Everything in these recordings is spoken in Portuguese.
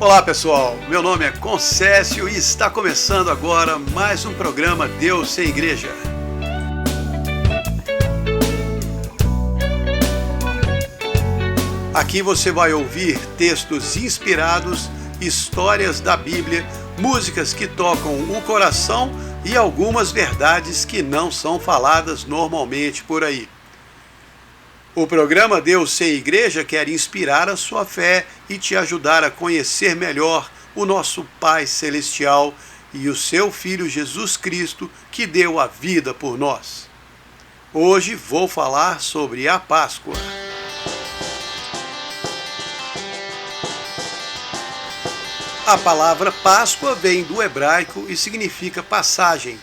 Olá pessoal, meu nome é Concécio e está começando agora mais um programa Deus sem Igreja. Aqui você vai ouvir textos inspirados, histórias da Bíblia, músicas que tocam o coração e algumas verdades que não são faladas normalmente por aí. O programa Deus sem Igreja quer inspirar a sua fé e te ajudar a conhecer melhor o nosso Pai Celestial e o seu Filho Jesus Cristo, que deu a vida por nós. Hoje vou falar sobre a Páscoa. A palavra Páscoa vem do hebraico e significa passagem,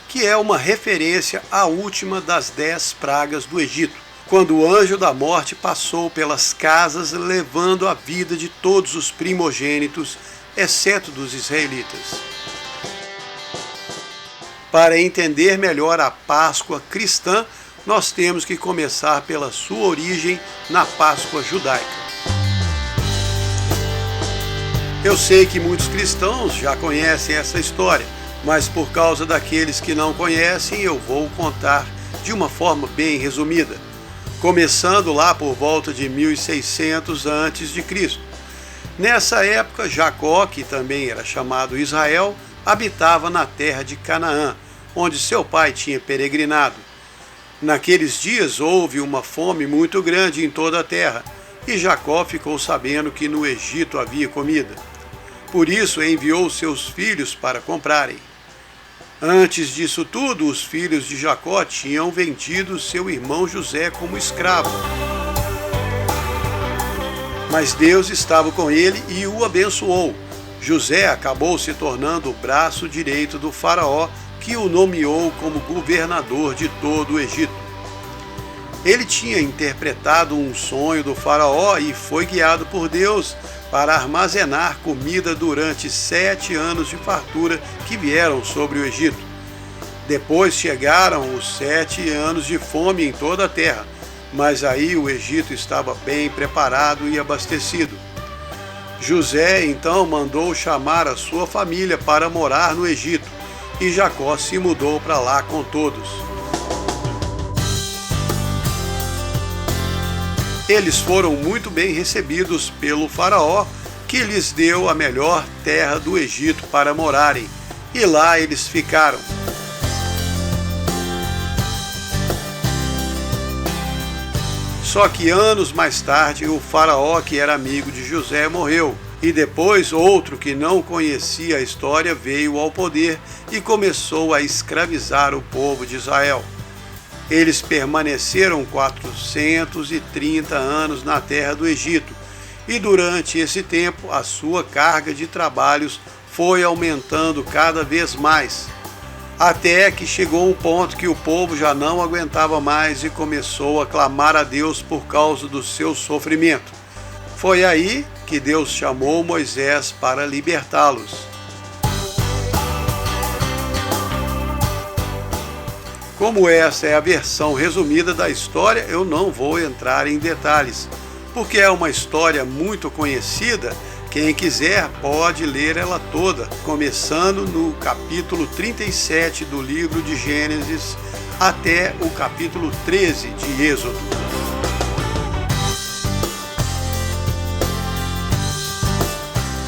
que é uma referência à última das 10 pragas do Egito, quando o anjo da morte passou pelas casas levando a vida de todos os primogênitos, exceto dos israelitas. Para entender melhor a Páscoa cristã, nós temos que começar pela sua origem na Páscoa judaica. Eu sei que muitos cristãos já conhecem essa história, mas por causa daqueles que não conhecem, eu vou contar de uma forma bem resumida. Começando lá por volta de 1600 a.C. Nessa época, Jacó, que também era chamado Israel, habitava na terra de Canaã, onde seu pai tinha peregrinado. Naqueles dias houve uma fome muito grande em toda a terra, e Jacó ficou sabendo que no Egito havia comida. Por isso enviou seus filhos para comprarem. Antes disso tudo, os filhos de Jacó tinham vendido seu irmão José como escravo. Mas Deus estava com ele e o abençoou. José acabou se tornando o braço direito do faraó, que o nomeou como governador de todo o Egito. Ele tinha interpretado um sonho do faraó e foi guiado por Deus para armazenar comida durante 7 anos de fartura que vieram sobre o Egito. Depois chegaram os 7 anos de fome em toda a terra, mas aí o Egito estava bem preparado e abastecido. José então mandou chamar a sua família para morar no Egito, e Jacó se mudou para lá com todos. Eles foram muito bem recebidos pelo faraó, que lhes deu a melhor terra do Egito para morarem, e lá eles ficaram. Só que anos mais tarde, o faraó, que era amigo de José, morreu, e depois outro que não conhecia a história veio ao poder e começou a escravizar o povo de Israel. Eles permaneceram 430 anos na terra do Egito, e durante esse tempo a sua carga de trabalhos foi aumentando cada vez mais, até que chegou um ponto que o povo já não aguentava mais e começou a clamar a Deus por causa do seu sofrimento. Foi aí que Deus chamou Moisés para libertá-los. Como essa é a versão resumida da história, eu não vou entrar em detalhes, porque é uma história muito conhecida. Quem quiser pode ler ela toda, começando no capítulo 37 do livro de Gênesis até o capítulo 13 de Êxodo.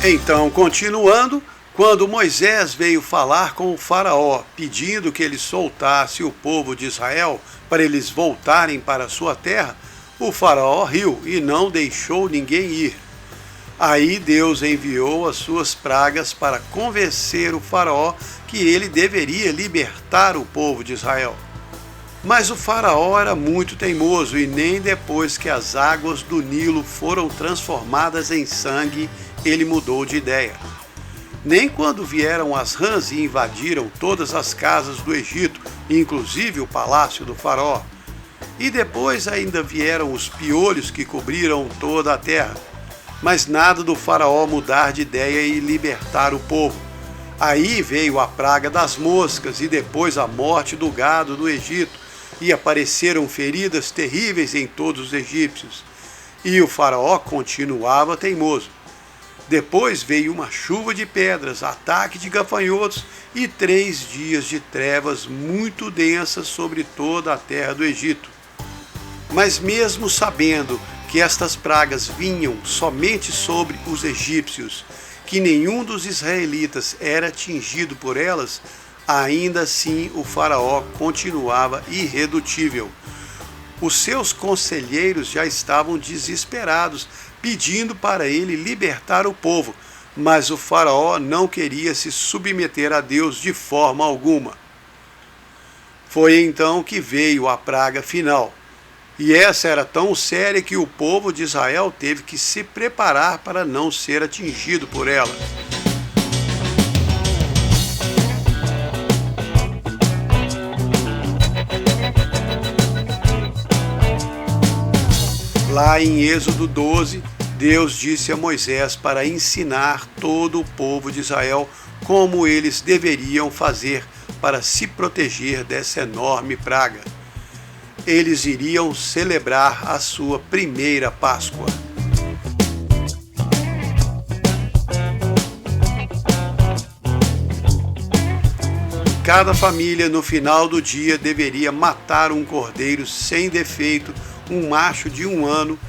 Então, continuando, quando Moisés veio falar com o faraó, pedindo que ele soltasse o povo de Israel para eles voltarem para sua terra, o faraó riu e não deixou ninguém ir. Aí Deus enviou as suas pragas para convencer o faraó que ele deveria libertar o povo de Israel. Mas o faraó era muito teimoso e nem depois que as águas do Nilo foram transformadas em sangue, ele mudou de ideia. Nem quando vieram as rãs e invadiram todas as casas do Egito, inclusive o palácio do faraó. E depois ainda vieram os piolhos que cobriram toda a terra. Mas nada do faraó mudar de ideia e libertar o povo. Aí veio a praga das moscas e depois a morte do gado do Egito, e apareceram feridas terríveis em todos os egípcios. E o faraó continuava teimoso. Depois veio uma chuva de pedras, ataque de gafanhotos e 3 dias de trevas muito densas sobre toda a terra do Egito. Mas mesmo sabendo que estas pragas vinham somente sobre os egípcios, que nenhum dos israelitas era atingido por elas, ainda assim o faraó continuava irredutível. Os seus conselheiros já estavam desesperados, pedindo para ele libertar o povo, mas o faraó não queria se submeter a Deus de forma alguma. Foi então que veio a praga final. E essa era tão séria que o povo de Israel teve que se preparar para não ser atingido por ela. Lá em Êxodo 12, Deus disse a Moisés para ensinar todo o povo de Israel como eles deveriam fazer para se proteger dessa enorme praga. Eles iriam celebrar a sua primeira Páscoa. Cada família, no final do dia, deveria matar um cordeiro sem defeito, um macho de 1 ano,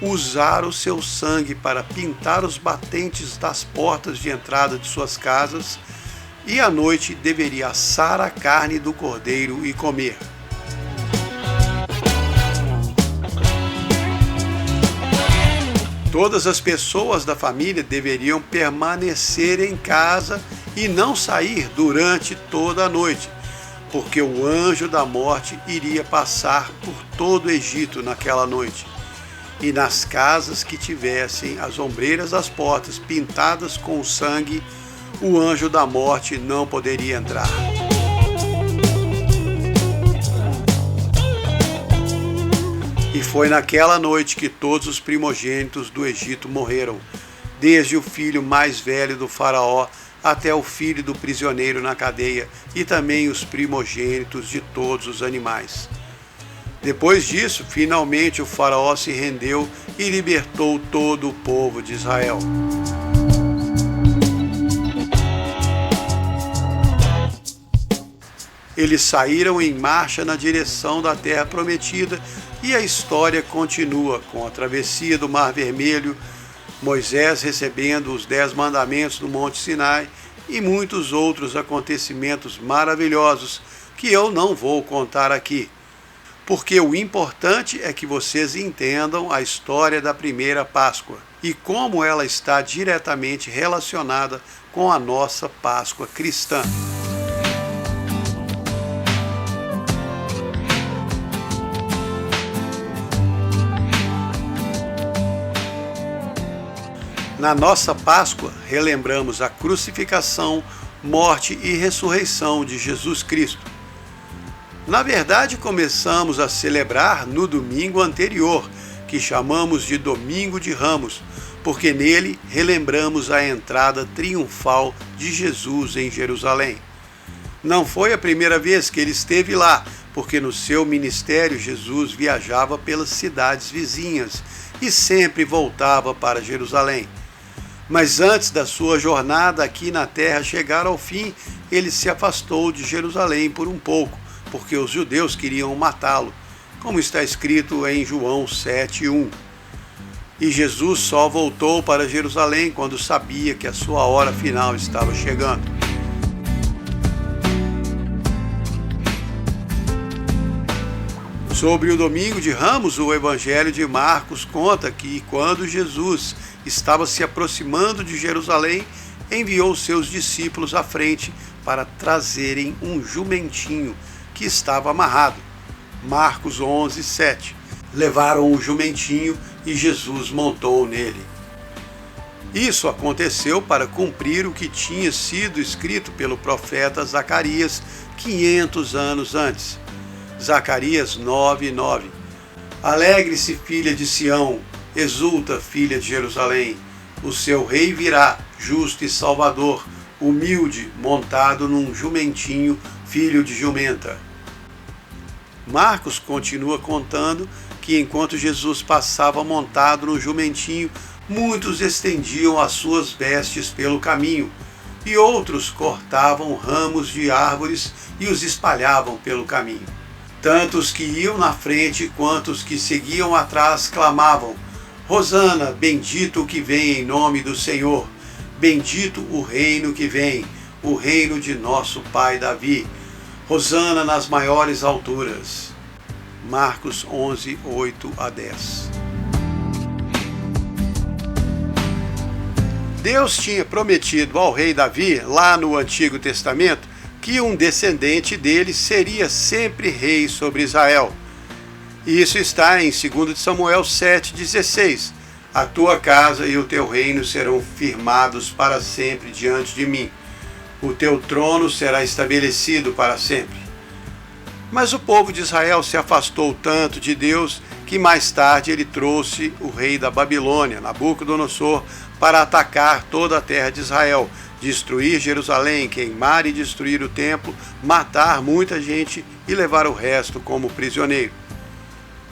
usar o seu sangue para pintar os batentes das portas de entrada de suas casas e à noite deveria assar a carne do cordeiro e comer. Todas as pessoas da família deveriam permanecer em casa e não sair durante toda a noite, porque o anjo da morte iria passar por todo o Egito naquela noite. E nas casas que tivessem as ombreiras das portas pintadas com sangue, o anjo da morte não poderia entrar. E foi naquela noite que todos os primogênitos do Egito morreram, desde o filho mais velho do faraó até o filho do prisioneiro na cadeia e também os primogênitos de todos os animais. Depois disso, finalmente o faraó se rendeu e libertou todo o povo de Israel. Eles saíram em marcha na direção da terra prometida e a história continua com a travessia do Mar Vermelho, Moisés recebendo os 10 mandamentos no Monte Sinai e muitos outros acontecimentos maravilhosos que eu não vou contar aqui, porque o importante é que vocês entendam a história da primeira Páscoa e como ela está diretamente relacionada com a nossa Páscoa cristã. Na nossa Páscoa, relembramos a crucificação, morte e ressurreição de Jesus Cristo. Na verdade, começamos a celebrar no domingo anterior, que chamamos de Domingo de Ramos, porque nele relembramos a entrada triunfal de Jesus em Jerusalém. Não foi a primeira vez que ele esteve lá, porque no seu ministério Jesus viajava pelas cidades vizinhas e sempre voltava para Jerusalém. Mas antes da sua jornada aqui na terra chegar ao fim, ele se afastou de Jerusalém por um pouco, porque os judeus queriam matá-lo, como está escrito em João 7:1. E Jesus só voltou para Jerusalém quando sabia que a sua hora final estava chegando. Sobre o Domingo de Ramos, o Evangelho de Marcos conta que quando Jesus estava se aproximando de Jerusalém, enviou seus discípulos à frente para trazerem um jumentinho que estava amarrado. Marcos 11:7. Levaram o jumentinho e Jesus montou nele. Isso aconteceu para cumprir o que tinha sido escrito pelo profeta Zacarias 500 anos antes. Zacarias 9:9. Alegre-se, filha de Sião, exulta, filha de Jerusalém. O seu rei virá, justo e salvador, humilde, montado num jumentinho, filho de jumenta. Marcos continua contando que enquanto Jesus passava montado no jumentinho, muitos estendiam as suas vestes pelo caminho, e outros cortavam ramos de árvores e os espalhavam pelo caminho. Tanto os que iam na frente quanto os que seguiam atrás clamavam: Hosana, bendito o que vem em nome do Senhor, bendito o reino que vem, o reino de nosso pai Davi. Hosana nas maiores alturas. Marcos 11, 8 a 10. Deus tinha prometido ao rei Davi, lá no Antigo Testamento, que um descendente dele seria sempre rei sobre Israel. Isso está em 2 Samuel 7,16. A tua casa e o teu reino serão firmados para sempre diante de mim. O teu trono será estabelecido para sempre. Mas o povo de Israel se afastou tanto de Deus que mais tarde ele trouxe o rei da Babilônia, Nabucodonosor, para atacar toda a terra de Israel, destruir Jerusalém, queimar e destruir o templo, matar muita gente e levar o resto como prisioneiro.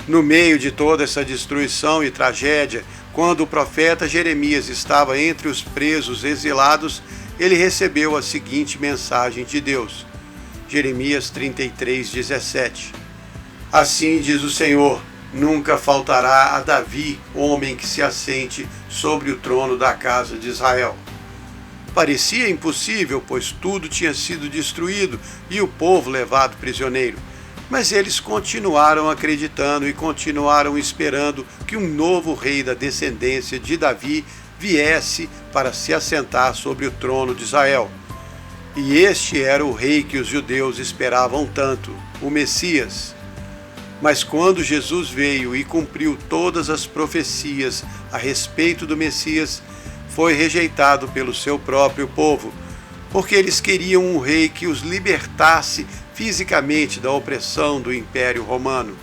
No meio de toda essa destruição e tragédia, quando o profeta Jeremias estava entre os presos exilados, ele recebeu a seguinte mensagem de Deus. Jeremias 33:17. Assim diz o Senhor: nunca faltará a Davi, homem que se assente sobre o trono da casa de Israel. Parecia impossível, pois tudo tinha sido destruído e o povo levado prisioneiro. Mas eles continuaram acreditando e continuaram esperando que um novo rei da descendência de Davi viesse para se assentar sobre o trono de Israel. E este era o rei que os judeus esperavam tanto, o Messias. Mas quando Jesus veio e cumpriu todas as profecias a respeito do Messias, foi rejeitado pelo seu próprio povo, porque eles queriam um rei que os libertasse fisicamente da opressão do Império Romano.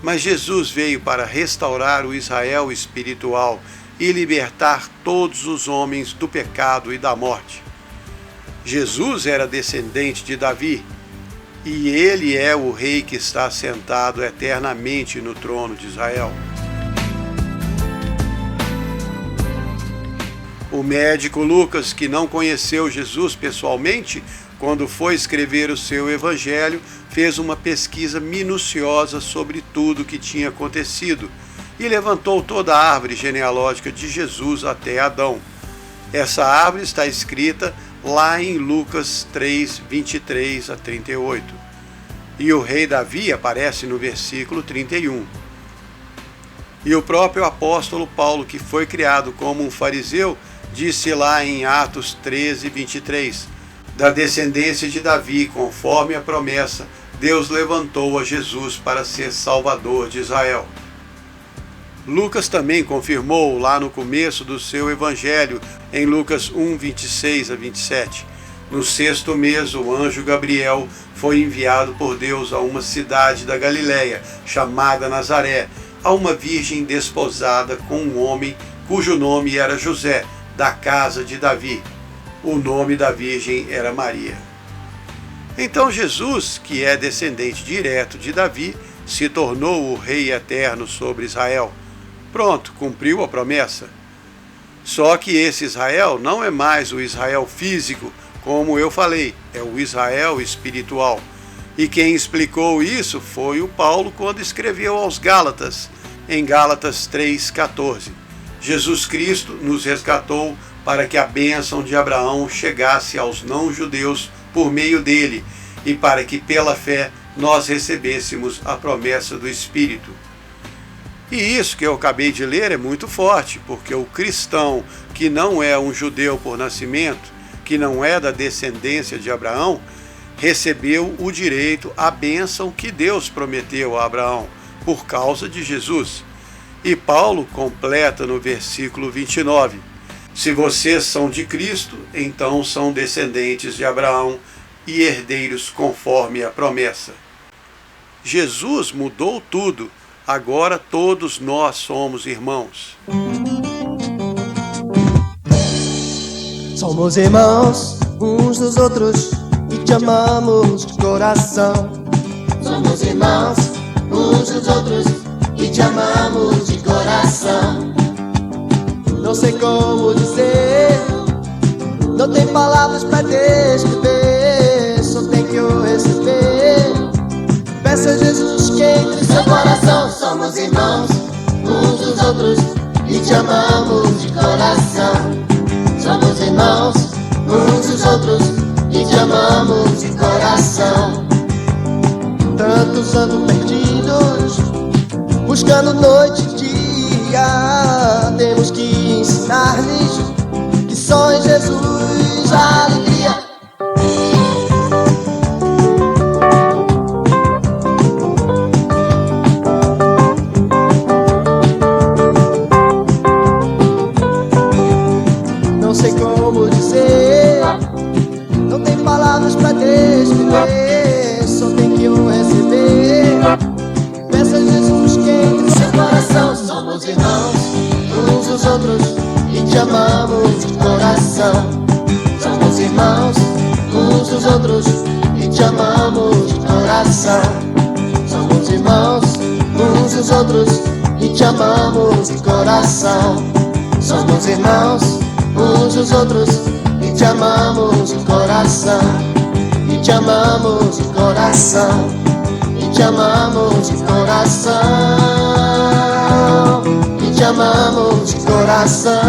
Mas Jesus veio para restaurar o Israel espiritual e libertar todos os homens do pecado e da morte. Jesus era descendente de Davi, e ele é o rei que está sentado eternamente no trono de Israel. O médico Lucas, que não conheceu Jesus pessoalmente, quando foi escrever o seu evangelho, fez uma pesquisa minuciosa sobre tudo o que tinha acontecido e levantou toda a árvore genealógica de Jesus até Adão. Essa árvore está escrita lá em Lucas 3, 23 a 38. E o rei Davi aparece no versículo 31. E o próprio apóstolo Paulo, que foi criado como um fariseu, disse lá em Atos 13, 23, da descendência de Davi, conforme a promessa, Deus levantou a Jesus para ser Salvador de Israel. Lucas também confirmou lá no começo do seu evangelho, em Lucas 1, 26 a 27. No 6º mês, o anjo Gabriel foi enviado por Deus a uma cidade da Galileia, chamada Nazaré, a uma virgem desposada com um homem cujo nome era José, da casa de Davi. O nome da virgem era Maria. Então Jesus, que é descendente direto de Davi, se tornou o rei eterno sobre Israel. Pronto, cumpriu a promessa. Só que esse Israel não é mais o Israel físico, como eu falei, é o Israel espiritual. E quem explicou isso foi o Paulo quando escreveu aos Gálatas, em Gálatas 3,14. Jesus Cristo nos resgatou para que a bênção de Abraão chegasse aos não-judeus por meio dele, e para que pela fé nós recebêssemos a promessa do Espírito. E isso que eu acabei de ler é muito forte, porque o cristão que não é um judeu por nascimento, que não é da descendência de Abraão, recebeu o direito à bênção que Deus prometeu a Abraão, por causa de Jesus. E Paulo completa no versículo 29, se vocês são de Cristo, então são descendentes de Abraão e herdeiros conforme a promessa. Jesus mudou tudo. Agora todos nós somos irmãos. Somos irmãos uns dos outros e te amamos de coração. Somos irmãos uns dos outros e te amamos de coração. como dizer, não tem palavras pra descrever, só tem que o receber. Peça a Jesus que entre seu coração. Somos irmãos uns dos outros e te amamos de coração. Somos irmãos uns dos outros e te amamos de coração. Tantos anos perdidos, buscando noite e dia, temos que ensinar-lhes que só em Jesus a alegria. Não sei como dizer, não tem palavras pra descrever, só tem que o receber. Peça a Jesus que entre seu coração. Somos irmãos uns dos outros e te amamos de coração. Somos irmãos uns dos outros e te amamos de coração. Somos irmãos uns dos outros e te amamos de coração. Somos irmãos uns dos outros e te amamos de coração. E te amamos de coração. E te amamos de coração. E te amamos de coração.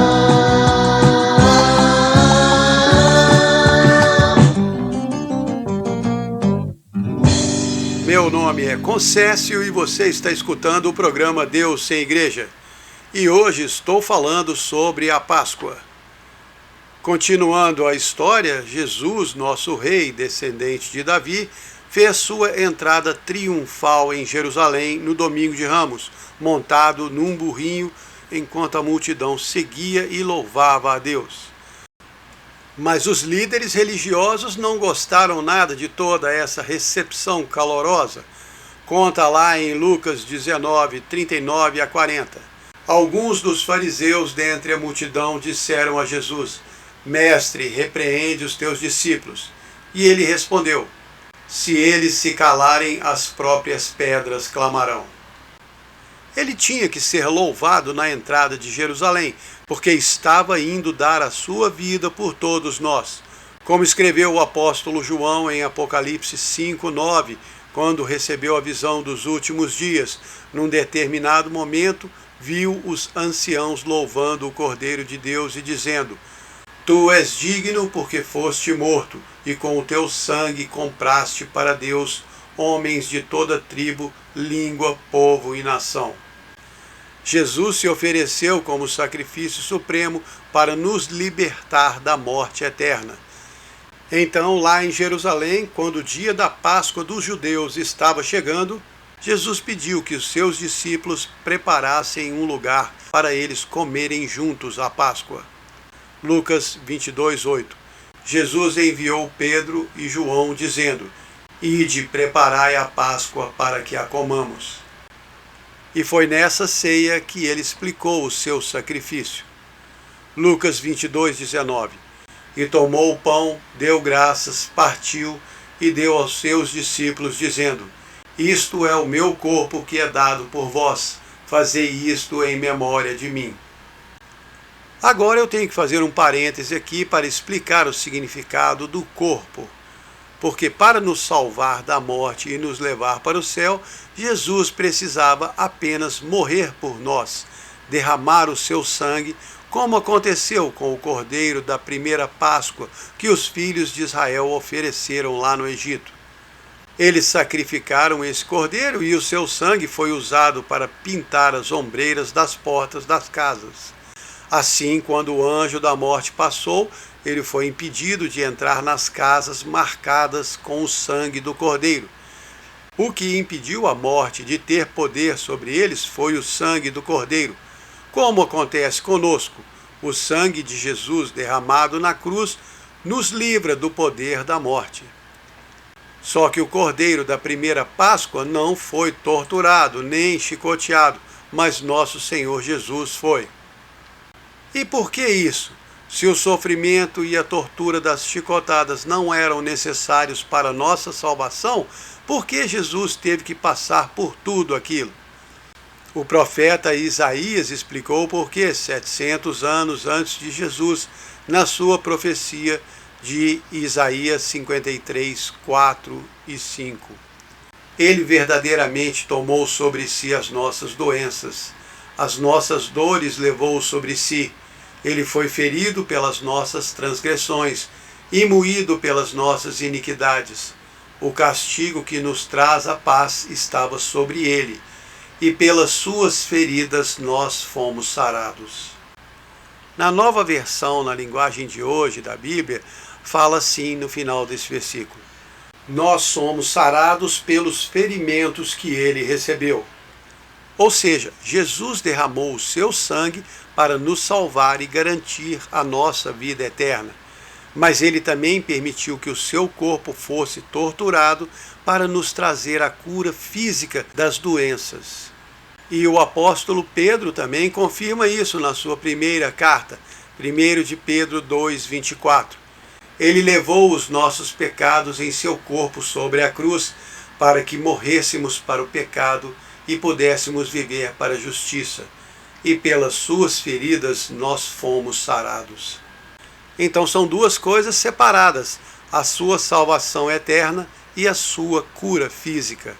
Meu nome é Concécio e você está escutando o programa Deus sem Igreja. E hoje estou falando sobre a Páscoa. Continuando a história, Jesus, nosso rei, descendente de Davi, fez sua entrada triunfal em Jerusalém no domingo de Ramos, montado num burrinho, enquanto a multidão seguia e louvava a Deus. Mas os líderes religiosos não gostaram nada de toda essa recepção calorosa. Conta lá em Lucas 19, 39 a 40. Alguns dos fariseus dentre a multidão disseram a Jesus: Mestre, repreende os teus discípulos. E ele respondeu: Se eles se calarem, as próprias pedras clamarão. Ele tinha que ser louvado na entrada de Jerusalém, porque estava indo dar a sua vida por todos nós. Como escreveu o apóstolo João em Apocalipse 5:9, quando recebeu a visão dos últimos dias, num determinado momento, viu os anciãos louvando o Cordeiro de Deus e dizendo: Tu és digno porque foste morto, e com o teu sangue compraste para Deus homens de toda tribo, língua, povo e nação. Jesus se ofereceu como sacrifício supremo para nos libertar da morte eterna. Então, lá em Jerusalém, quando o dia da Páscoa dos judeus estava chegando, Jesus pediu que os seus discípulos preparassem um lugar para eles comerem juntos a Páscoa. Lucas 22:8. Jesus enviou Pedro e João dizendo: Ide, preparai a Páscoa para que a comamos. E foi nessa ceia que ele explicou o seu sacrifício. Lucas 22:19. E tomou o pão, deu graças, partiu e deu aos seus discípulos, dizendo: Isto é o meu corpo que é dado por vós, fazei isto em memória de mim. Agora eu tenho que fazer um parêntese aqui para explicar o significado do corpo. Porque para nos salvar da morte e nos levar para o céu, Jesus precisava apenas morrer por nós, derramar o seu sangue, como aconteceu com o cordeiro da primeira Páscoa que os filhos de Israel ofereceram lá no Egito. Eles sacrificaram esse cordeiro e o seu sangue foi usado para pintar as ombreiras das portas das casas. Assim, quando o anjo da morte passou, ele foi impedido de entrar nas casas marcadas com o sangue do cordeiro. O que impediu a morte de ter poder sobre eles foi o sangue do cordeiro. Como acontece conosco, o sangue de Jesus derramado na cruz nos livra do poder da morte. Só que o cordeiro da primeira Páscoa não foi torturado nem chicoteado, mas nosso Senhor Jesus foi. E por que isso? Se o sofrimento e a tortura das chicotadas não eram necessários para nossa salvação, por que Jesus teve que passar por tudo aquilo? O profeta Isaías explicou por que 700 anos antes de Jesus, na sua profecia de Isaías 53, 4 e 5. Ele verdadeiramente tomou sobre si as nossas doenças, as nossas dores levou sobre si. Ele foi ferido pelas nossas transgressões e moído pelas nossas iniquidades. O castigo que nos traz a paz estava sobre ele, e pelas suas feridas nós fomos sarados. Na nova versão, na linguagem de hoje da Bíblia, fala assim no final desse versículo: nós somos sarados pelos ferimentos que ele recebeu. Ou seja, Jesus derramou o seu sangue para nos salvar e garantir a nossa vida eterna. Mas ele também permitiu que o seu corpo fosse torturado para nos trazer a cura física das doenças. E o apóstolo Pedro também confirma isso na sua primeira carta, 1 de Pedro 2:24. Ele levou os nossos pecados em seu corpo sobre a cruz, para que morrêssemos para o pecado e pudéssemos viver para a justiça. E pelas suas feridas nós fomos sarados. Então são duas coisas separadas, a sua salvação eterna e a sua cura física.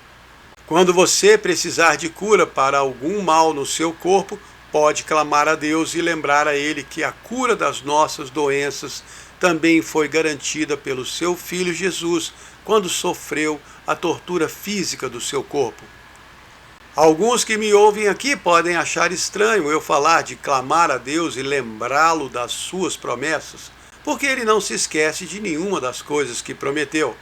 Quando você precisar de cura para algum mal no seu corpo, pode clamar a Deus e lembrar a Ele que a cura das nossas doenças também foi garantida pelo seu Filho Jesus quando sofreu a tortura física do seu corpo. Alguns que me ouvem aqui podem achar estranho eu falar de clamar a Deus e lembrá-lo das suas promessas, porque ele não se esquece de nenhuma das coisas que prometeu.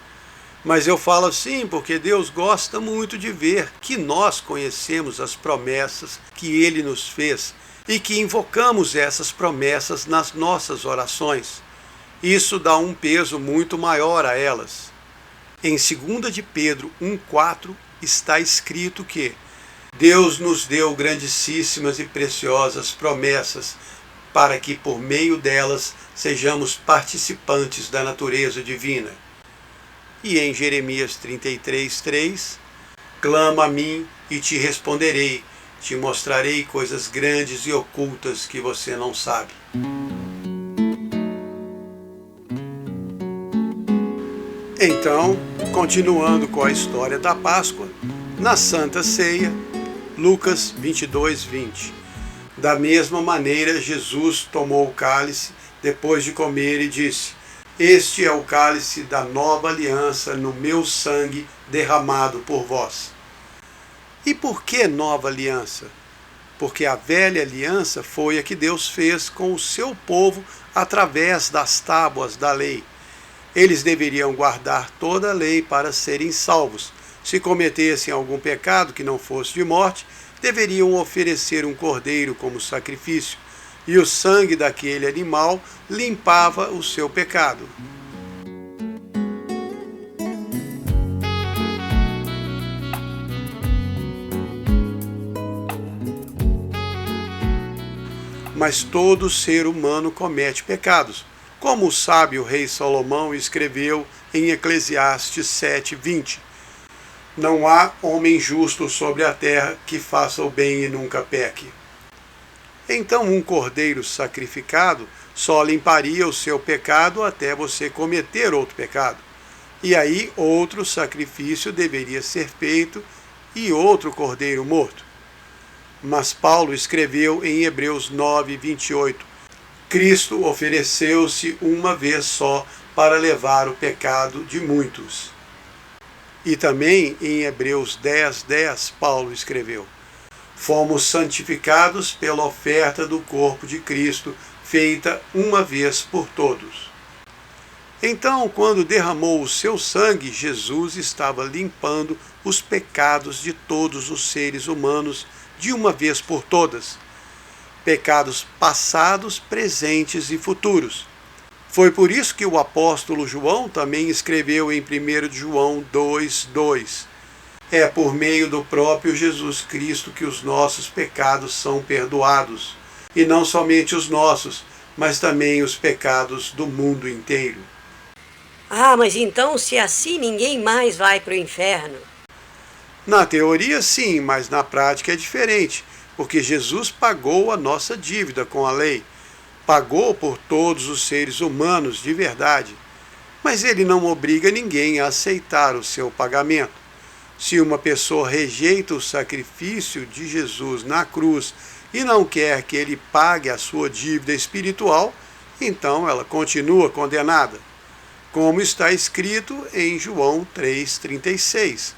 Mas eu falo assim porque Deus gosta muito de ver que nós conhecemos as promessas que ele nos fez e que invocamos essas promessas nas nossas orações. Isso dá um peso muito maior a elas. Em 2 de Pedro 1,4 está escrito que Deus nos deu grandíssimas e preciosas promessas para que por meio delas sejamos participantes da natureza divina. E em Jeremias 33:3, clama a mim e te responderei, te mostrarei coisas grandes e ocultas que você não sabe. Então, continuando com a história da Páscoa, na Santa Ceia, Lucas 22:20. Da mesma maneira, Jesus tomou o cálice depois de comer e disse: este é o cálice da nova aliança no meu sangue derramado por vós. E por que nova aliança? Porque a velha aliança foi a que Deus fez com o seu povo através das tábuas da lei. Eles deveriam guardar toda a lei para serem salvos. Se cometessem algum pecado que não fosse de morte, deveriam oferecer um cordeiro como sacrifício, e o sangue daquele animal limpava o seu pecado. Mas todo ser humano comete pecados, como o sábio rei Salomão escreveu em Eclesiastes 7:20. Não há homem justo sobre a terra que faça o bem e nunca peque. Então um cordeiro sacrificado só limparia o seu pecado até você cometer outro pecado. E aí outro sacrifício deveria ser feito e outro cordeiro morto. Mas Paulo escreveu em Hebreus 9:28, Cristo ofereceu-se uma vez só para levar o pecado de muitos. E também em Hebreus 10:10, Paulo escreveu, fomos santificados pela oferta do corpo de Cristo, feita uma vez por todos. Então, quando derramou o seu sangue, Jesus estava limpando os pecados de todos os seres humanos de uma vez por todas. Pecados passados, presentes e futuros. Foi por isso que o apóstolo João também escreveu em 1 João 2:2. É por meio do próprio Jesus Cristo que os nossos pecados são perdoados. E não somente os nossos, mas também os pecados do mundo inteiro. Ah, mas então se assim ninguém mais vai para o inferno? Na teoria, sim, mas na prática é diferente, porque Jesus pagou a nossa dívida com a lei, pagou por todos os seres humanos de verdade, mas ele não obriga ninguém a aceitar o seu pagamento. Se uma pessoa rejeita o sacrifício de Jesus na cruz e não quer que ele pague a sua dívida espiritual, então ela continua condenada. Como está escrito em João 3,36.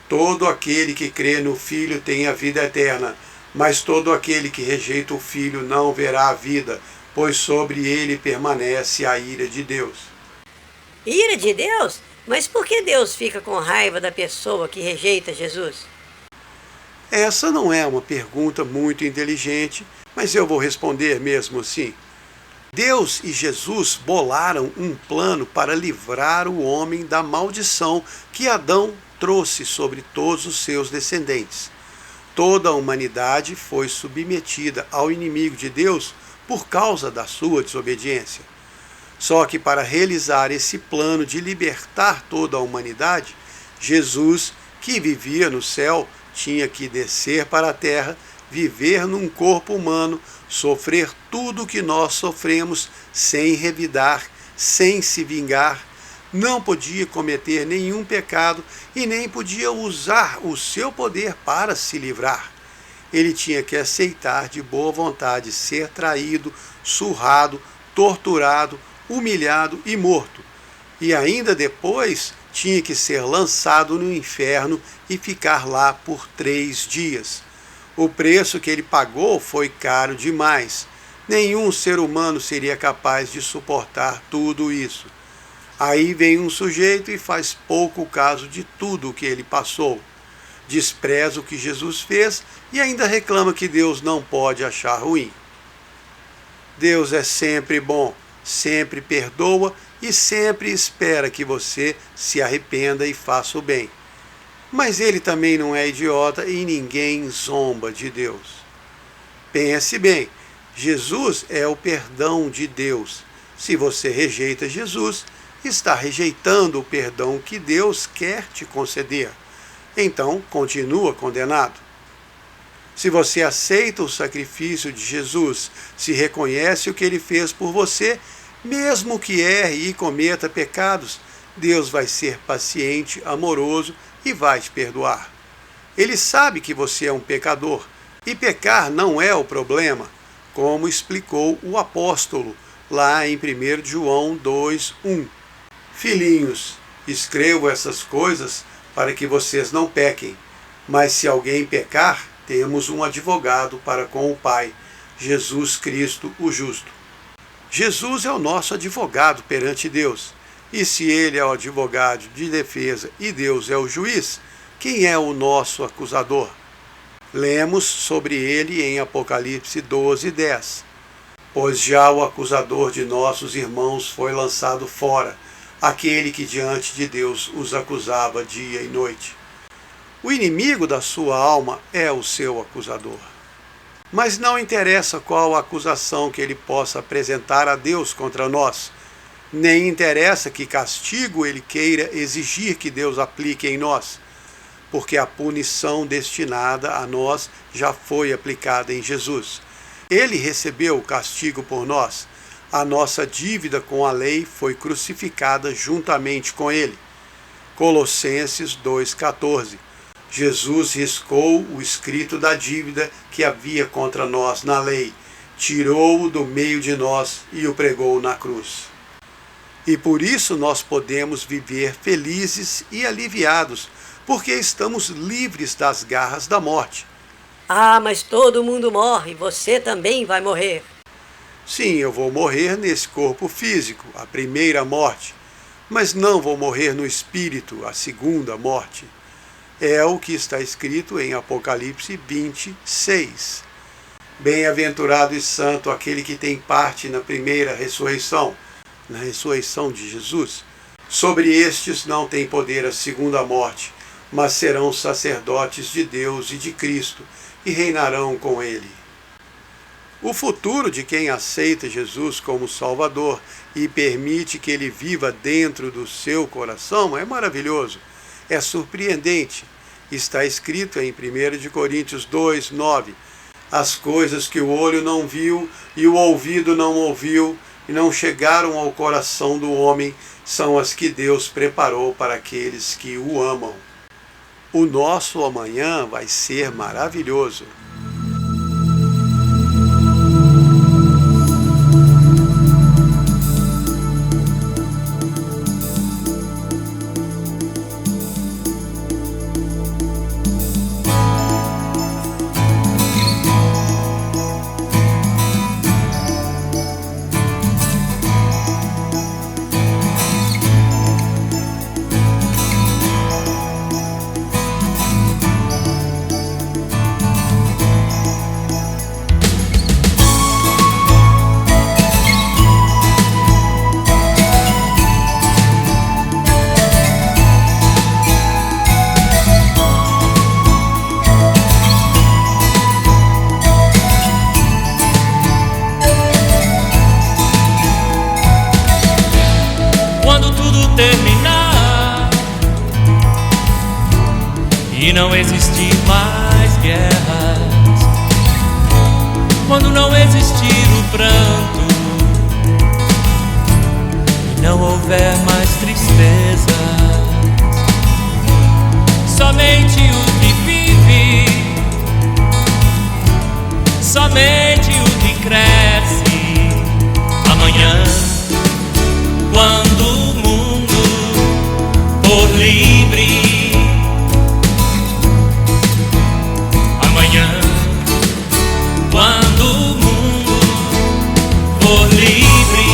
Todo aquele que crê no Filho tem a vida eterna, mas todo aquele que rejeita o Filho não verá a vida, pois sobre ele permanece a ira de Deus. Ira de Deus? Mas por que Deus fica com raiva da pessoa que rejeita Jesus? Essa não é uma pergunta muito inteligente, mas eu vou responder mesmo assim. Deus e Jesus bolaram um plano para livrar o homem da maldição que Adão trouxe sobre todos os seus descendentes. Toda a humanidade foi submetida ao inimigo de Deus por causa da sua desobediência. Só que para realizar esse plano de libertar toda a humanidade, Jesus, que vivia no céu, tinha que descer para a terra, viver num corpo humano, sofrer tudo o que nós sofremos sem revidar, sem se vingar, não podia cometer nenhum pecado e nem podia usar o seu poder para se livrar. Ele tinha que aceitar de boa vontade ser traído, surrado, torturado, humilhado e morto. E ainda depois tinha que ser lançado no inferno e ficar lá por 3 dias. O preço que ele pagou foi caro demais. Nenhum ser humano seria capaz de suportar tudo isso. Aí vem um sujeito e faz pouco caso de tudo o que ele passou. Despreza o que Jesus fez e ainda reclama que Deus não pode achar ruim. Deus é sempre bom, sempre perdoa e sempre espera que você se arrependa e faça o bem. Mas ele também não é idiota e ninguém zomba de Deus. Pense bem, Jesus é o perdão de Deus. Se você rejeita Jesus, está rejeitando o perdão que Deus quer te conceder. Então, continua condenado. Se você aceita o sacrifício de Jesus, se reconhece o que ele fez por você, mesmo que erre e cometa pecados, Deus vai ser paciente, amoroso e vai te perdoar. Ele sabe que você é um pecador, e pecar não é o problema, como explicou o apóstolo lá em 1 João 2:1. Filhinhos, escrevo essas coisas para que vocês não pequem, mas se alguém pecar, temos um advogado para com o Pai, Jesus Cristo o justo. Jesus é o nosso advogado perante Deus. E se ele é o advogado de defesa e Deus é o juiz, quem é o nosso acusador? Lemos sobre ele em Apocalipse 12:10. Pois já o acusador de nossos irmãos foi lançado fora, aquele que diante de Deus os acusava dia e noite. O inimigo da sua alma é o seu acusador. Mas não interessa qual a acusação que ele possa apresentar a Deus contra nós, nem interessa que castigo ele queira exigir que Deus aplique em nós, porque a punição destinada a nós já foi aplicada em Jesus. Ele recebeu o castigo por nós. A nossa dívida com a lei foi crucificada juntamente com ele. Colossenses 2,14. Jesus riscou o escrito da dívida que havia contra nós na lei, tirou-o do meio de nós e o pregou na cruz. E por isso nós podemos viver felizes e aliviados, porque estamos livres das garras da morte. Ah, mas todo mundo morre, você também vai morrer. Sim, eu vou morrer nesse corpo físico, a primeira morte, mas não vou morrer no espírito, a segunda morte. É o que está escrito em Apocalipse 20:6. Bem-aventurado e santo aquele que tem parte na primeira ressurreição, na ressurreição de Jesus. Sobre estes não tem poder a segunda morte, mas serão sacerdotes de Deus e de Cristo, e reinarão com ele. O futuro de quem aceita Jesus como Salvador e permite que ele viva dentro do seu coração é maravilhoso, é surpreendente. Está escrito em 1 Coríntios 2, 9: as coisas que o olho não viu e o ouvido não ouviu e não chegaram ao coração do homem são as que Deus preparou para aqueles que o amam. O nosso amanhã vai ser maravilhoso. Terminar e não existir mais guerras, quando não existir o pranto e não houver mais tristezas, somente o que vive, somente o que cresce. Amanhã, quando o mundo for livre, amanhã, quando o mundo for livre,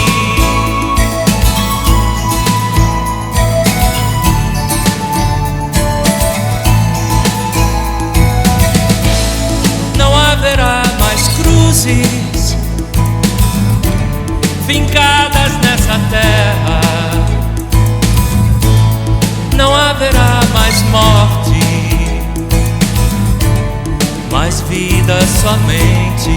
não haverá mais cruzes fincadas nessa terra, não haverá mais morte, mais vida somente.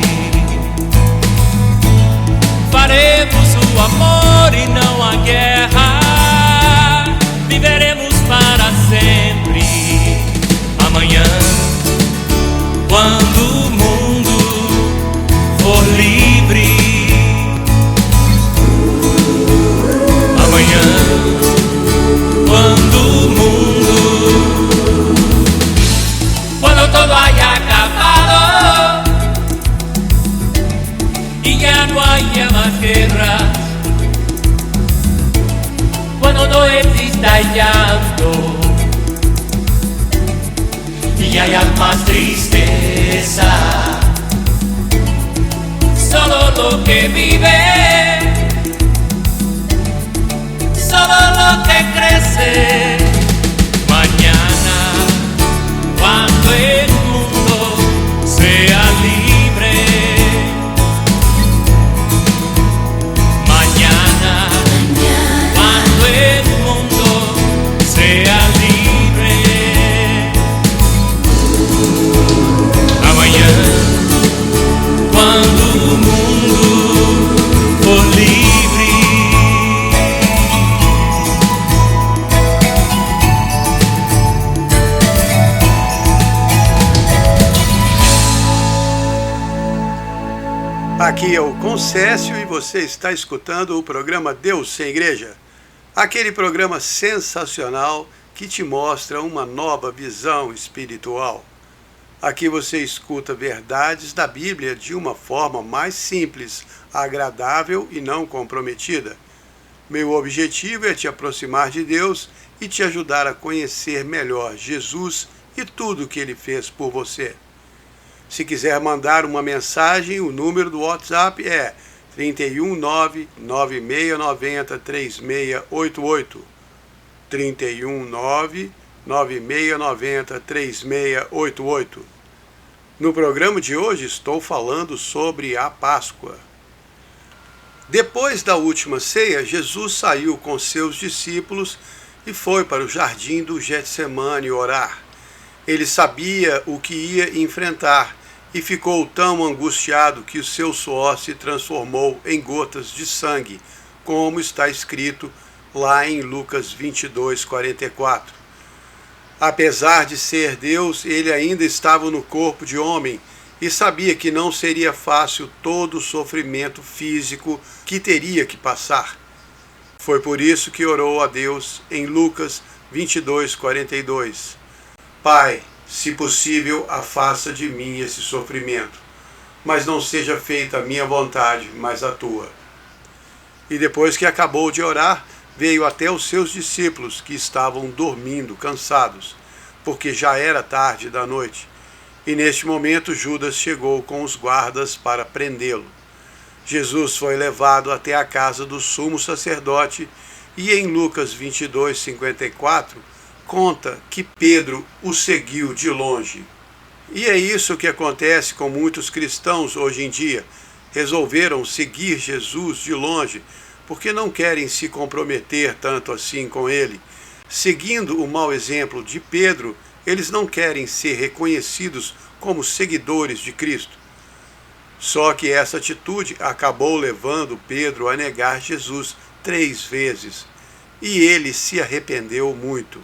Faremos o amor e não a guerra, viveremos para sempre. Amanhã, quando o mundo for livre, amanhã, quando o mundo, cuando todo haya acabado y ya no haya más guerras, cuando no exista llanto y haya más tristeza, solo lo que vive, solo lo que crece. Mañana, cuando el mundo sea libre, mañana, cuando el mundo sea libre, amanhã, quando o mundo for livre. Aqui é o Concécio e você está escutando o programa Deus Sem Igreja. Aquele programa sensacional que te mostra uma nova visão espiritual. Aqui você escuta verdades da Bíblia de uma forma mais simples, agradável e não comprometida. Meu objetivo é te aproximar de Deus e te ajudar a conhecer melhor Jesus e tudo o que Ele fez por você. Se quiser mandar uma mensagem, o número do WhatsApp é 319-9690-3688. 319-9690-3688. No programa de hoje estou falando sobre a Páscoa. Depois da última ceia, Jesus saiu com seus discípulos e foi para o jardim do Getsemane orar. Ele sabia o que ia enfrentar e ficou tão angustiado que o seu suor se transformou em gotas de sangue, como está escrito lá em Lucas 22:44. Apesar de ser Deus, ele ainda estava no corpo de homem e sabia que não seria fácil todo o sofrimento físico que teria que passar. Foi por isso que orou a Deus em Lucas 22:42. Pai, se possível, afasta de mim esse sofrimento, mas não seja feita a minha vontade, mas a tua. E depois que acabou de orar, veio até os seus discípulos, que estavam dormindo, cansados, porque já era tarde da noite. E neste momento Judas chegou com os guardas para prendê-lo. Jesus foi levado até a casa do sumo sacerdote e em Lucas 22:54 conta que Pedro o seguiu de longe. E é isso que acontece com muitos cristãos hoje em dia. Resolveram seguir Jesus de longe porque não querem se comprometer tanto assim com ele. Seguindo o mau exemplo de Pedro, eles não querem ser reconhecidos como seguidores de Cristo. Só que essa atitude acabou levando Pedro a negar Jesus 3 vezes, e ele se arrependeu muito.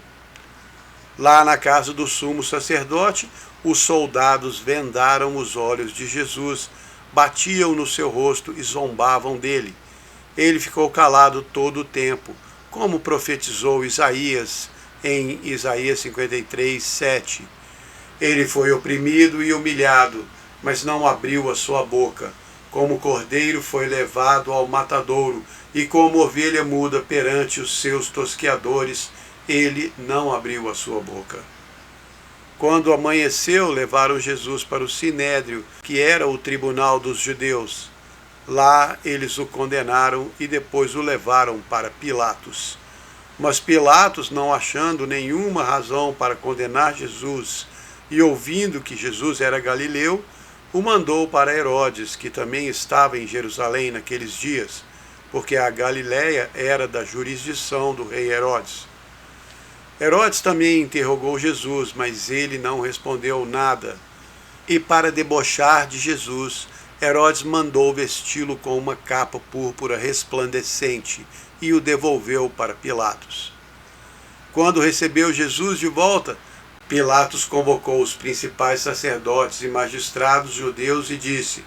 Lá na casa do sumo sacerdote, os soldados vendaram os olhos de Jesus, batiam no seu rosto e zombavam dele. Ele ficou calado todo o tempo, como profetizou Isaías em Isaías 53:7. Ele foi oprimido e humilhado, mas não abriu a sua boca. Como cordeiro foi levado ao matadouro, e como ovelha muda perante os seus tosqueadores, ele não abriu a sua boca. Quando amanheceu, levaram Jesus para o Sinédrio, que era o tribunal dos judeus. Lá eles o condenaram e depois o levaram para Pilatos. Mas Pilatos, não achando nenhuma razão para condenar Jesus e ouvindo que Jesus era galileu, o mandou para Herodes, que também estava em Jerusalém naqueles dias, porque a Galiléia era da jurisdição do rei Herodes. Herodes também interrogou Jesus, mas ele não respondeu nada. E para debochar de Jesus, Herodes mandou vesti-lo com uma capa púrpura resplandecente e o devolveu para Pilatos. Quando recebeu Jesus de volta, Pilatos convocou os principais sacerdotes e magistrados judeus e disse: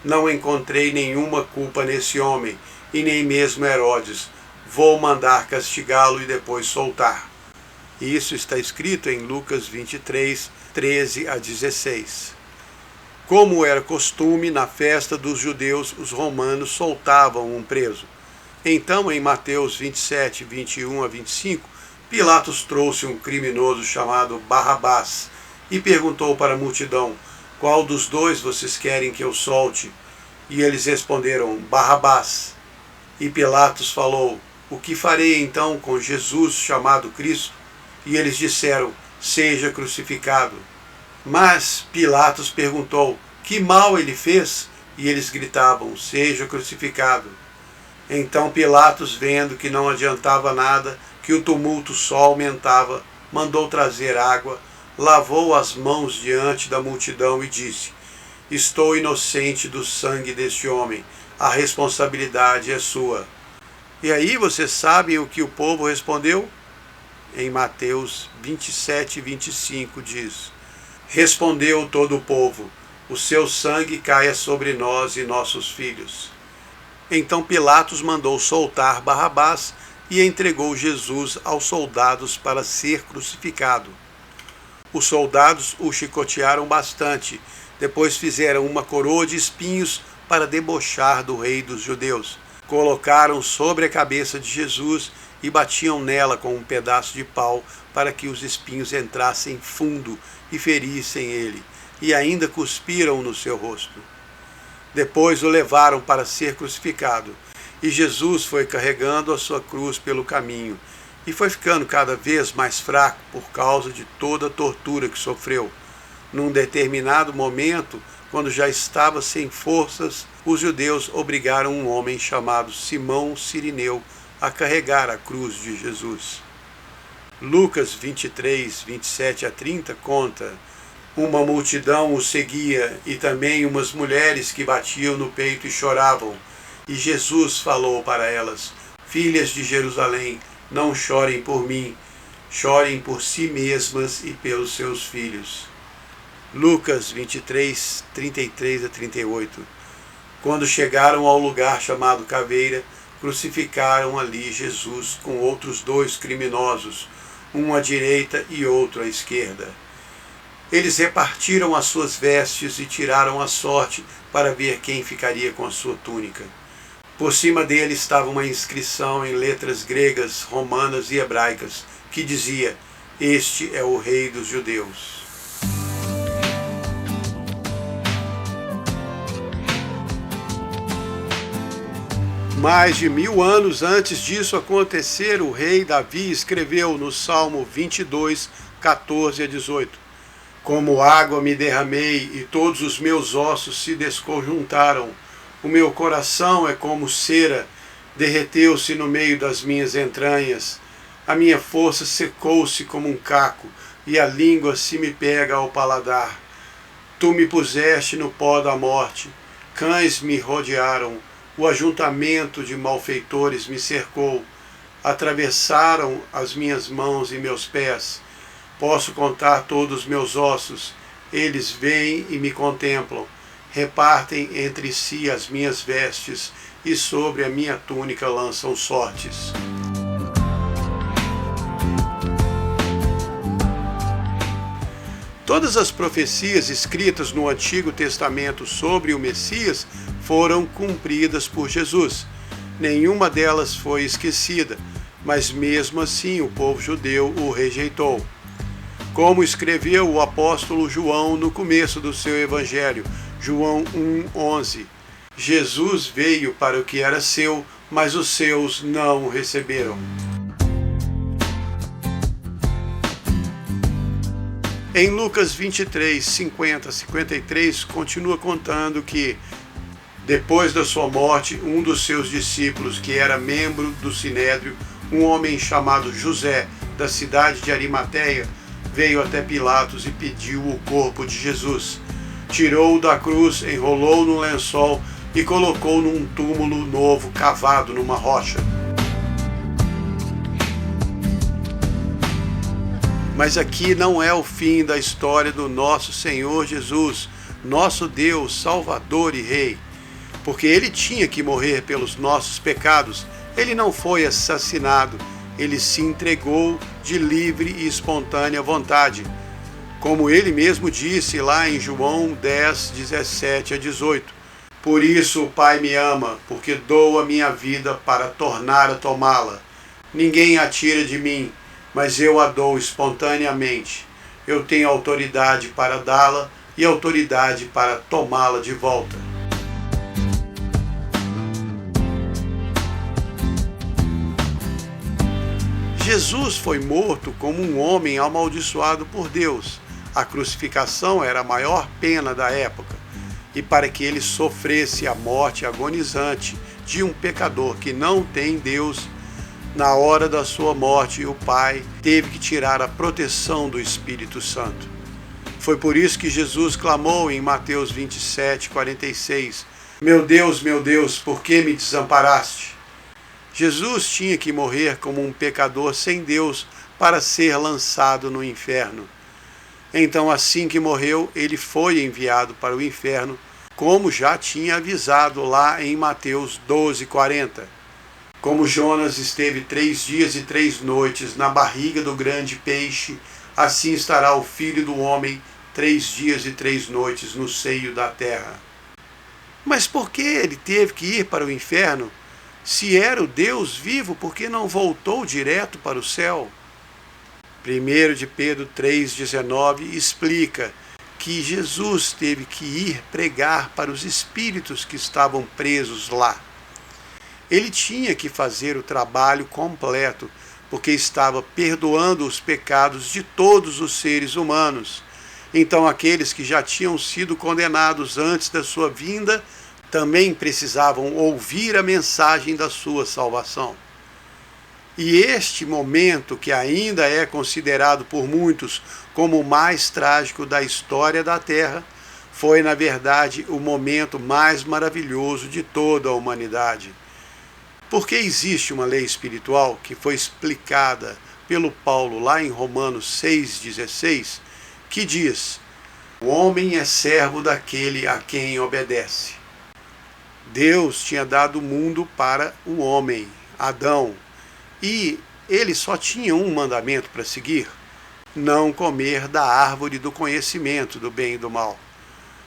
não encontrei nenhuma culpa nesse homem, e nem mesmo Herodes. Vou mandar castigá-lo e depois soltar. E isso está escrito em Lucas 23:13-16. Como era costume, na festa dos judeus, os romanos soltavam um preso. Então, em Mateus 27:21-25, Pilatos trouxe um criminoso chamado Barrabás e perguntou para a multidão: qual dos dois vocês querem que eu solte? E eles responderam: Barrabás. E Pilatos falou: o que farei então com Jesus chamado Cristo? E eles disseram: seja crucificado. Mas Pilatos perguntou: que mal ele fez? E eles gritavam: seja crucificado. Então Pilatos, vendo que não adiantava nada, que o tumulto só aumentava, mandou trazer água, lavou as mãos diante da multidão e disse: estou inocente do sangue deste homem, a responsabilidade é sua. E aí vocês sabem o que o povo respondeu? Em Mateus 27:25 diz: respondeu todo o povo: o seu sangue caia sobre nós e nossos filhos. Então Pilatos mandou soltar Barrabás e entregou Jesus aos soldados para ser crucificado. Os soldados o chicotearam bastante, depois fizeram uma coroa de espinhos para debochar do rei dos judeus. Colocaram sobre a cabeça de Jesus e batiam nela com um pedaço de pau para que os espinhos entrassem fundo e ferissem ele, e ainda cuspiram no seu rosto. Depois o levaram para ser crucificado, e Jesus foi carregando a sua cruz pelo caminho, e foi ficando cada vez mais fraco por causa de toda a tortura que sofreu. Num determinado momento, quando já estava sem forças, os judeus obrigaram um homem chamado Simão Cirineu a carregar a cruz de Jesus. Lucas 23:27-30 conta: uma multidão o seguia e também umas mulheres que batiam no peito e choravam. E Jesus falou para elas: filhas de Jerusalém, não chorem por mim, chorem por si mesmas e pelos seus filhos. Lucas 23, 33 a 38. Quando chegaram ao lugar chamado Caveira, crucificaram ali Jesus com outros 2 criminosos, um à direita e outro à esquerda. Eles repartiram as suas vestes e tiraram a sorte para ver quem ficaria com a sua túnica. Por cima dele estava uma inscrição em letras gregas, romanas e hebraicas, que dizia: "Este é o Rei dos Judeus". Mais de 1000 anos antes disso acontecer, o rei Davi escreveu no Salmo 22, 14 a 18: "Como água me derramei e todos os meus ossos se desconjuntaram. O meu coração é como cera, derreteu-se no meio das minhas entranhas. A minha força secou-se como um caco e a língua se me pega ao paladar. Tu me puseste no pó da morte, cães me rodearam. O ajuntamento de malfeitores me cercou, atravessaram as minhas mãos e meus pés. Posso contar todos os meus ossos, eles vêm e me contemplam, repartem entre si as minhas vestes e sobre a minha túnica lançam sortes." Todas as profecias escritas no Antigo Testamento sobre o Messias foram cumpridas por Jesus. Nenhuma delas foi esquecida, mas mesmo assim o povo judeu o rejeitou. Como escreveu o apóstolo João no começo do seu evangelho, João 1:11: "Jesus veio para o que era seu, mas os seus não o receberam." Em Lucas 23, 50 a 53, continua contando que, depois da sua morte, um dos seus discípulos, que era membro do Sinédrio, um homem chamado José, da cidade de Arimateia, veio até Pilatos e pediu o corpo de Jesus. Tirou-o da cruz, enrolou no lençol e colocou num túmulo novo cavado numa rocha. Mas aqui não é o fim da história do nosso Senhor Jesus, nosso Deus, Salvador e Rei, porque Ele tinha que morrer pelos nossos pecados. Ele não foi assassinado, Ele se entregou de livre e espontânea vontade, como Ele mesmo disse lá em João 10, 17 a 18. "Por isso o Pai me ama, porque dou a minha vida para tornar a tomá-la. Ninguém a tira de mim, mas eu a dou espontaneamente. Eu tenho autoridade para dá-la e autoridade para tomá-la de volta." Jesus foi morto como um homem amaldiçoado por Deus. A crucificação era a maior pena da época. E para que ele sofresse a morte agonizante de um pecador que não tem Deus, na hora da sua morte, o Pai teve que tirar a proteção do Espírito Santo. Foi por isso que Jesus clamou em Mateus 27, 46, meu Deus, por que me desamparaste?" Jesus tinha que morrer como um pecador sem Deus para ser lançado no inferno. Então, assim que morreu, ele foi enviado para o inferno, como já tinha avisado lá em Mateus 12, 40. Como Jonas esteve 3 dias e 3 noites na barriga do grande peixe, assim estará o Filho do Homem 3 dias e 3 noites no seio da terra. Mas por que ele teve que ir para o inferno? Se era o Deus vivo, por que não voltou direto para o céu? 1 de Pedro 3,19 explica que Jesus teve que ir pregar para os espíritos que estavam presos lá. Ele tinha que fazer o trabalho completo, porque estava perdoando os pecados de todos os seres humanos. Então aqueles que já tinham sido condenados antes da sua vinda também precisavam ouvir a mensagem da sua salvação. E este momento, que ainda é considerado por muitos como o mais trágico da história da Terra, foi, na verdade, o momento mais maravilhoso de toda a humanidade. Porque existe uma lei espiritual que foi explicada pelo Paulo lá em Romanos 6,16, que diz: o homem é servo daquele a quem obedece. Deus tinha dado o mundo para o homem, Adão, e ele só tinha um mandamento para seguir: não comer da árvore do conhecimento do bem e do mal.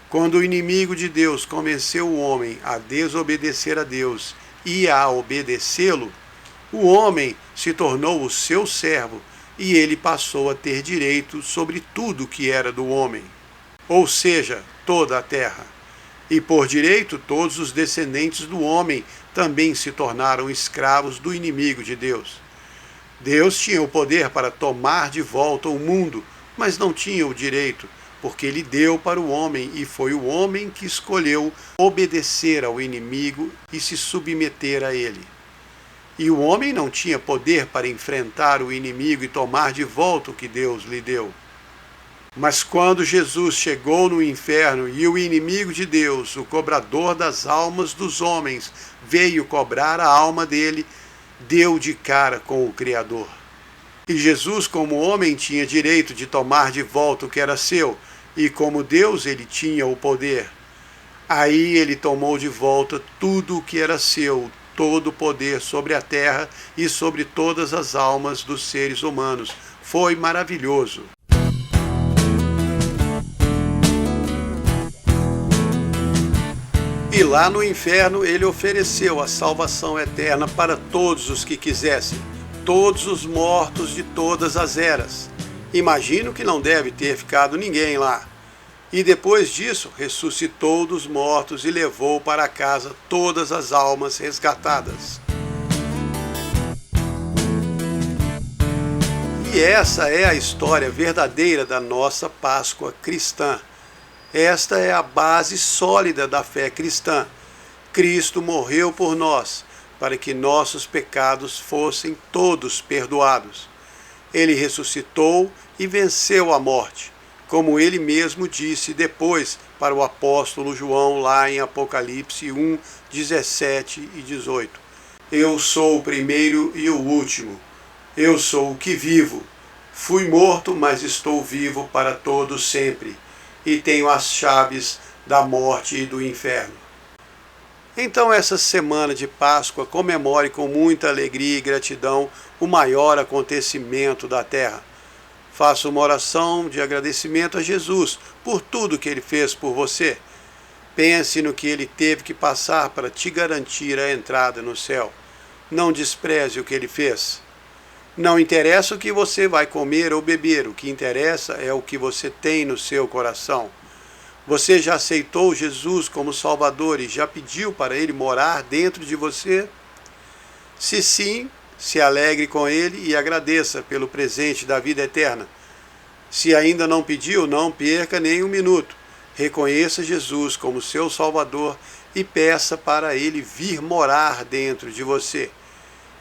Quando o inimigo de Deus convenceu o homem a desobedecer a Deus e a obedecê-lo, o homem se tornou o seu servo e ele passou a ter direito sobre tudo que era do homem, ou seja, toda a terra. E por direito, todos os descendentes do homem também se tornaram escravos do inimigo de Deus. Deus tinha o poder para tomar de volta o mundo, mas não tinha o direito, porque ele deu para o homem e foi o homem que escolheu obedecer ao inimigo e se submeter a ele. E o homem não tinha poder para enfrentar o inimigo e tomar de volta o que Deus lhe deu. Mas quando Jesus chegou no inferno e o inimigo de Deus, o cobrador das almas dos homens, veio cobrar a alma dele, deu de cara com o Criador. E Jesus, como homem, tinha direito de tomar de volta o que era seu, e como Deus ele tinha o poder. Aí ele tomou de volta tudo o que era seu, todo o poder sobre a terra e sobre todas as almas dos seres humanos. Foi maravilhoso. E lá no inferno ele ofereceu a salvação eterna para todos os que quisessem, todos os mortos de todas as eras. Imagino que não deve ter ficado ninguém lá. E depois disso, ressuscitou dos mortos e levou para casa todas as almas resgatadas. E essa é a história verdadeira da nossa Páscoa cristã. Esta é a base sólida da fé cristã. Cristo morreu por nós, para que nossos pecados fossem todos perdoados. Ele ressuscitou e venceu a morte, como ele mesmo disse depois para o apóstolo João lá em Apocalipse 1, 17 e 18. Eu sou o primeiro e o último. Eu sou o que vivo. Fui morto, mas estou vivo para todo sempre. E tenho as chaves da morte e do inferno. Então, essa semana de Páscoa, comemore com muita alegria e gratidão o maior acontecimento da terra. Faça uma oração de agradecimento a Jesus por tudo que ele fez por você. Pense no que ele teve que passar para te garantir a entrada no céu. Não despreze o que ele fez. Não interessa o que você vai comer ou beber, o que interessa é o que você tem no seu coração. Você já aceitou Jesus como Salvador e já pediu para ele morar dentro de você? Se sim, se alegre com ele e agradeça pelo presente da vida eterna. Se ainda não pediu, não perca nem um minuto. Reconheça Jesus como seu Salvador e peça para ele vir morar dentro de você.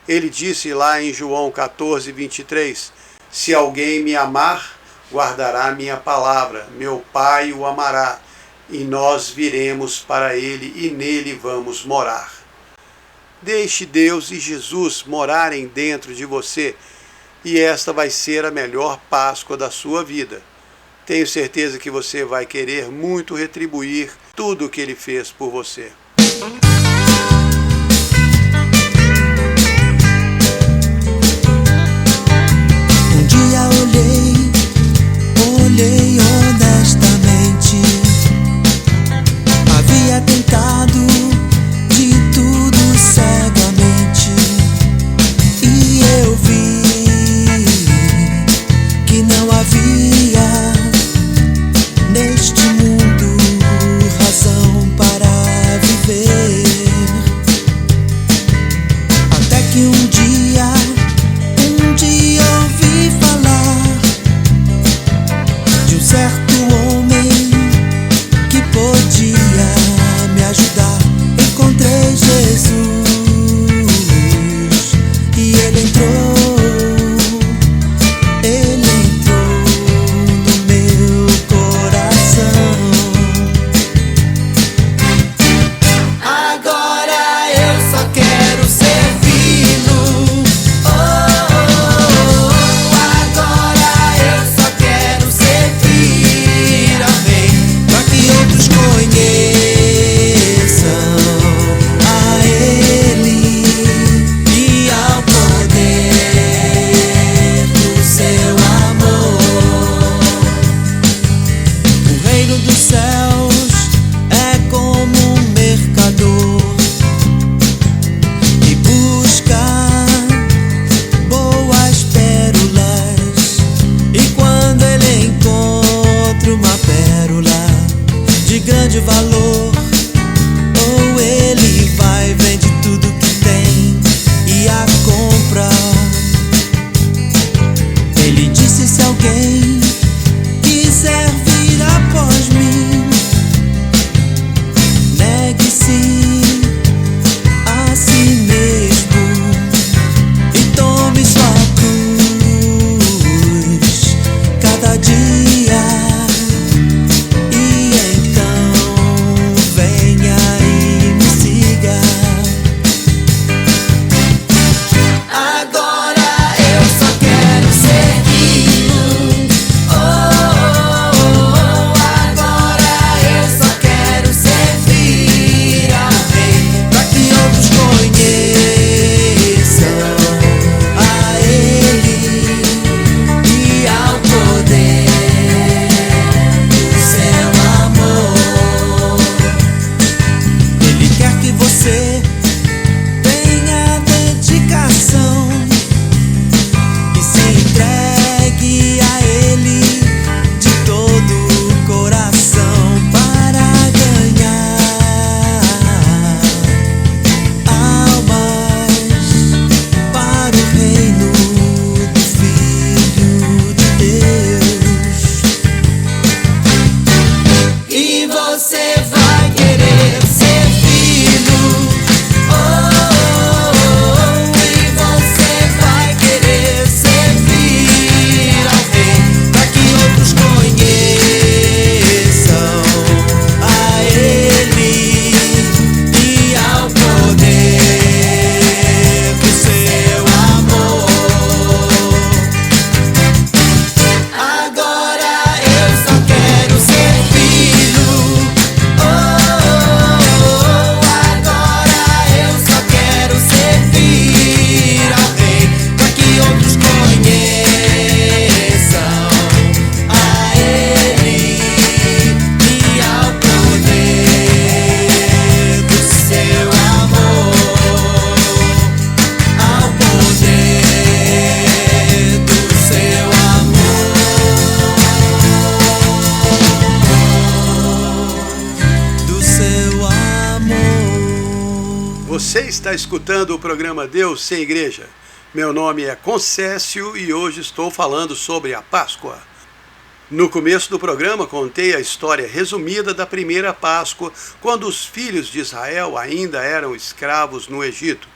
Ele disse lá em João 14, 23, se alguém me amar, guardará minha palavra, meu Pai o amará, e nós viremos para ele e nele vamos morar. Deixe Deus e Jesus morarem dentro de você, e esta vai ser a melhor Páscoa da sua vida. Tenho certeza que você vai querer muito retribuir tudo o que ele fez por você. Olhei honestamente, havia tentado de tudo cegamente, e eu vi que não havia neste mundo razão para viver, até que um dia ouvi falar Você está escutando o programa Deus Sem Igreja. Meu nome é Concécio e hoje estou falando sobre a Páscoa. No começo do programa contei a história resumida da primeira Páscoa, quando os filhos de Israel ainda eram escravos no Egito.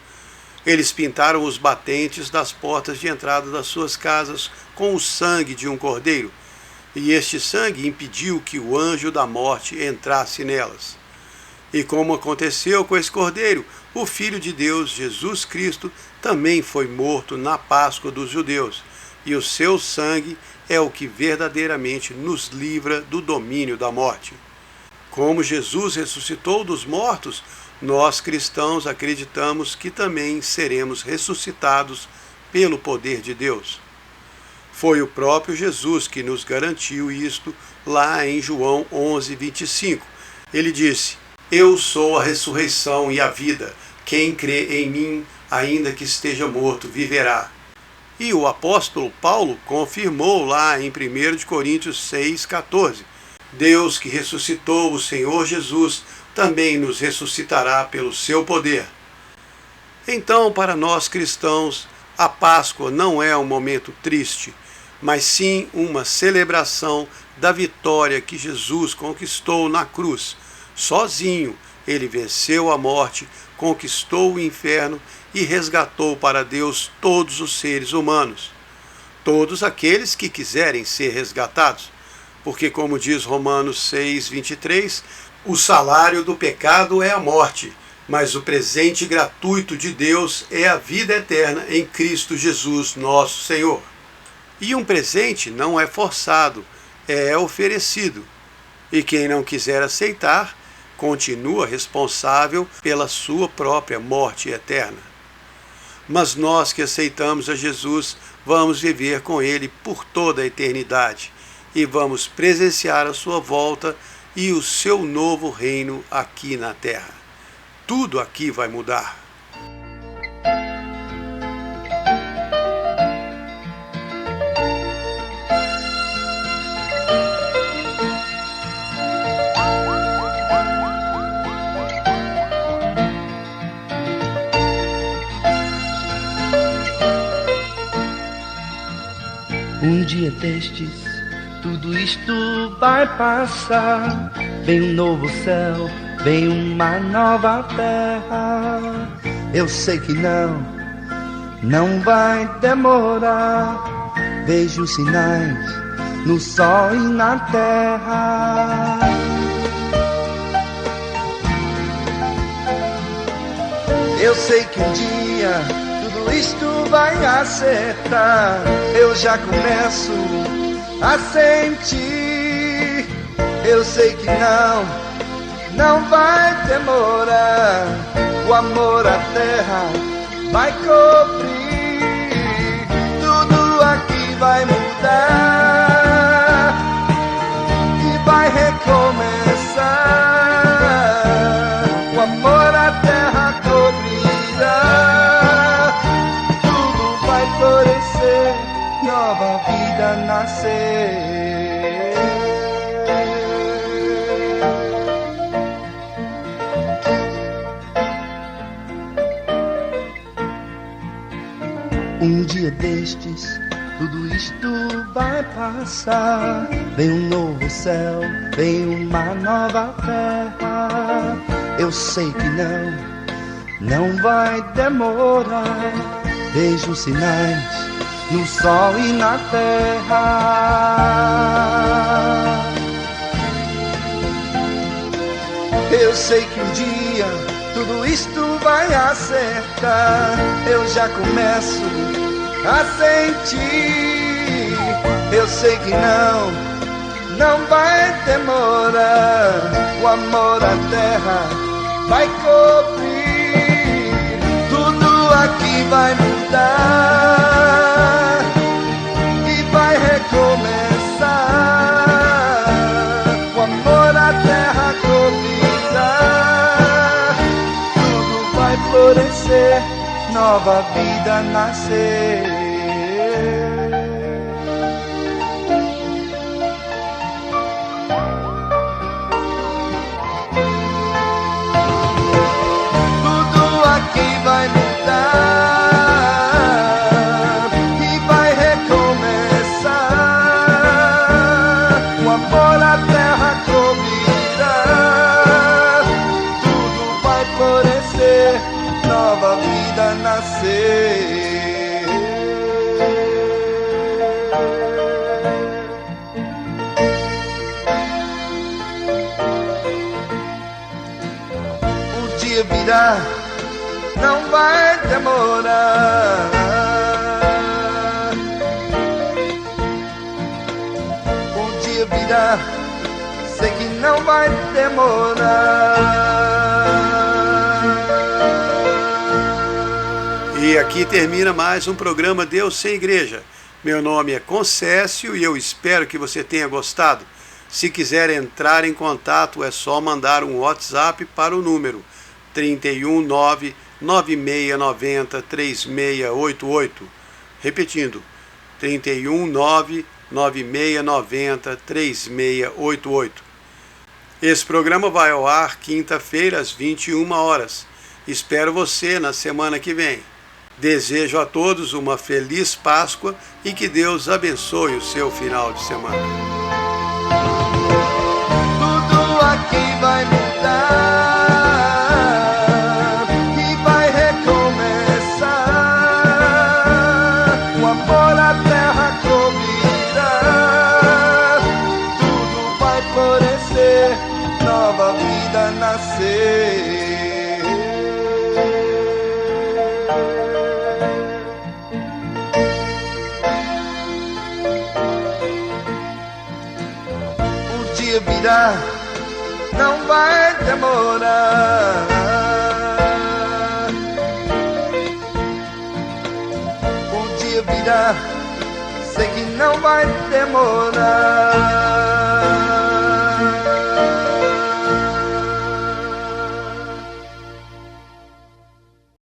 Eles pintaram os batentes das portas de entrada das suas casas com o sangue de um cordeiro, e este sangue impediu que o anjo da morte entrasse nelas. E como aconteceu com esse cordeiro, o Filho de Deus, Jesus Cristo, também foi morto na Páscoa dos judeus, e o seu sangue é o que verdadeiramente nos livra do domínio da morte. Como Jesus ressuscitou dos mortos, nós cristãos acreditamos que também seremos ressuscitados pelo poder de Deus. Foi o próprio Jesus que nos garantiu isto lá em João 11:25. Ele disse: "Eu sou a ressurreição e a vida. Quem crê em mim, ainda que esteja morto, viverá." E o apóstolo Paulo confirmou lá em 1 Coríntios 6,14. Deus que ressuscitou o Senhor Jesus também nos ressuscitará pelo seu poder. Então, para nós cristãos, a Páscoa não é um momento triste, mas sim uma celebração da vitória que Jesus conquistou na cruz. Sozinho, ele venceu a morte, conquistou o inferno e resgatou para Deus todos os seres humanos. Todos aqueles que quiserem ser resgatados. Porque, como diz Romanos 6:23, o salário do pecado é a morte, mas o presente gratuito de Deus é a vida eterna em Cristo Jesus, nosso Senhor. E um presente não é forçado, é oferecido. E quem não quiser aceitar, continua responsável pela sua própria morte eterna. Mas nós que aceitamos a Jesus, vamos viver com Ele por toda a eternidade e vamos presenciar a sua volta e o seu novo reino aqui na terra. Tudo aqui vai mudar. Um dia destes, tudo isto vai passar. Vem um novo céu, vem uma nova terra. Eu sei que não vai demorar. Vejo sinais no sol e na terra. Eu sei que um dia tudo isto vai acertar. Eu já começo a sentir. Eu sei que não vai demorar. O amor à terra vai cobrir. Tudo aqui vai mudar e vai recomeçar. O amor à terra cobrirá. Tudo vai florescer, nova vida nascer. Um dia destes, tudo isto vai passar. Vem um novo céu, vem uma nova terra. Eu sei que não vai demorar. Vejo sinais no sol e na terra. Eu sei que um dia tudo isto vai acertar. Eu já começo a sentir. Eu sei que não vai demorar. O amor à terra vai cobrir. Tudo aqui vai mudar e vai recomeçar. O amor à terra cobrirá. Tudo vai florescer, nova vida nascer. Tudo nova vida nascer. O dia virá, não vai demorar. O dia virá, sei que não vai demorar. E aqui termina mais um programa Deus Sem Igreja. Meu nome é Concécio e eu espero que você tenha gostado. Se quiser entrar em contato, é só mandar um WhatsApp para o número 319 9690 3688. Repetindo, 319 9690 3688. Esse programa vai ao ar quinta-feira às 21 horas. Espero você na semana que vem. Desejo a todos uma feliz Páscoa e que Deus abençoe o seu final de semana. Tudo aqui vai mudar e vai recomeçar. O amor à terra cobrirá. Tudo vai florescer, nova vida nascer. Virá, não vai demorar. O dia virá, sei que não vai demorar.